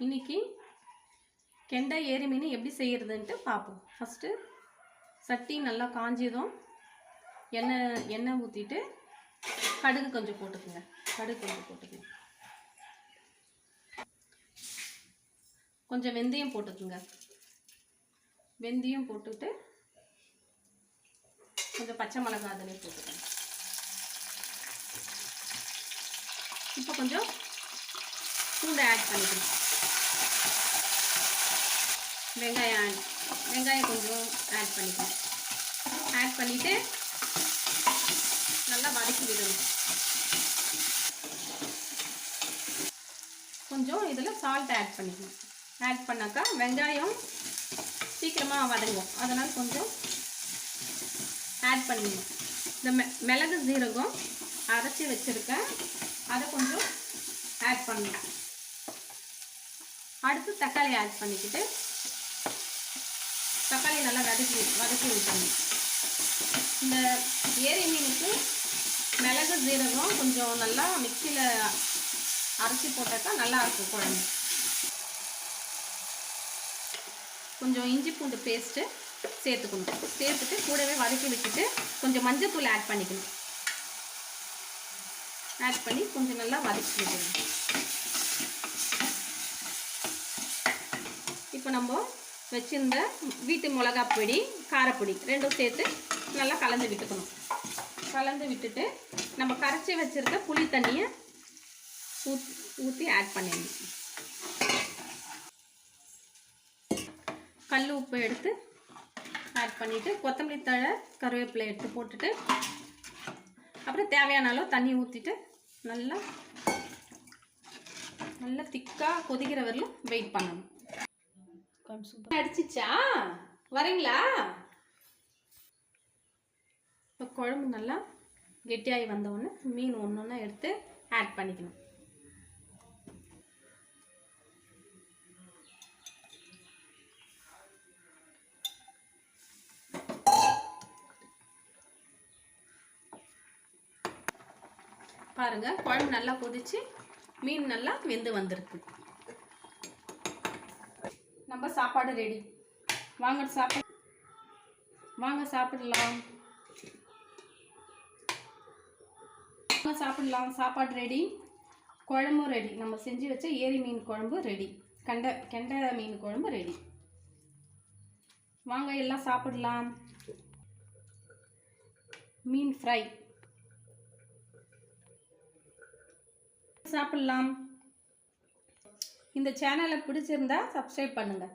இன்னைக்கு கெண்டை ஏரி மீன் எப்படி செய்யறதுன்ட்டு பார்ப்போம். ஃபஸ்ட்டு சட்டி நல்லா காஞ்சதும் எண்ணெய் ஊற்றிட்டு கடுகு கொஞ்சம் போட்டுக்குங்க. கொஞ்சம் வெந்தயம் போட்டுக்குங்க. வெந்தயம் போட்டுட்டு கொஞ்சம் பச்சை மிளகாய் அதிலே போட்டுக்கோங்க. இப்போ கொஞ்சம் பூண்டை ஆட் பண்ணிக்கணும். வெங்காயம் கொஞ்சம் ஆட் பண்ணிக்கணும். ஆட் பண்ணிவிட்டு நல்லா வதக்கி விடணும். கொஞ்சம் இதில் சால்ட் ஆட் பண்ணிக்கணும். ஆட் பண்ணாக்கா வெங்காயம் சீக்கிரமாக வதங்கும். அதனால் கொஞ்சம் ஆட் பண்ணிக்கணும். இந்த மிளகு சீரகம் அரைச்சி வச்சுருக்கேன், அதை கொஞ்சம் ஆட் பண்ணணும். அடுத்து தக்காளி ஆட் பண்ணிக்கிட்டு தக்காளி நல்லா வதக்கி விட்டுறணும். இந்த ஏரி மீனுக்கு மிளகு சீரகம் கொஞ்சம் நல்லா மிக்சியில் அரைச்சி போட்டாக்கா நல்லா இருக்கும் குழம்பு. கொஞ்சம் இஞ்சி பூண்டு பேஸ்ட்டு சேர்த்துக்கணும். சேர்த்துட்டு கூடவே வதக்கி விட்டுட்டு கொஞ்சம் மஞ்சத்தூள் ஆட் பண்ணிக்கணும். ஆட் பண்ணி கொஞ்சம் நல்லா வதக்கி விடணும். இப்போ நம்ம வச்சிருந்த வீட்டு மிளகாய் பொடி, காரப்பொடி ரெண்டும் சேர்த்து நல்லா கலந்து விட்டுக்கணும். கலந்து விட்டுட்டு நம்ம கரைச்சி வச்சுருக்க புளி தண்ணியை ஊற்றி ஆட் பண்ணிடணும். கல் உப்பு எடுத்து ஆட் பண்ணிவிட்டு கொத்தமல்லி தழை கருவேப்பிலை எடுத்து போட்டுட்டு அப்புறம் தேவையான அளவு தண்ணி ஊற்றிட்டு நல்லா திக்காக கொதிக்கிற வரலும் வெயிட் பண்ணணும். அடிச்சிச்சா வரீங்களா? இப்போ குழம்பு நல்லா கெட்டியாகி வந்தவுடனே மீன் ஒன்று ஒன்றா எடுத்து ஆட் பண்ணிக்கணும். பாருங்க, குழம்பு நல்லா கொதிச்சு மீன் நல்லா வெந்து வந்திருக்கு. நம்ம சாப்பாடு ரெடி. வாங்க சாப்பிடலாம். சாப்பாடு ரெடி, குழம்பும் ரெடி. நம்ம செஞ்சு வச்ச ஏரி மீன் குழம்பு ரெடி, கெண்டை மீன் குழம்பு ரெடி. வாங்க எல்லாம் சாப்பிடலாம். மீன் ஃப்ரை சாப்பிடலாம். இந்த சேனலை பிடிச்சிருந்தா சப்ஸ்கிரைப் பண்ணுங்க.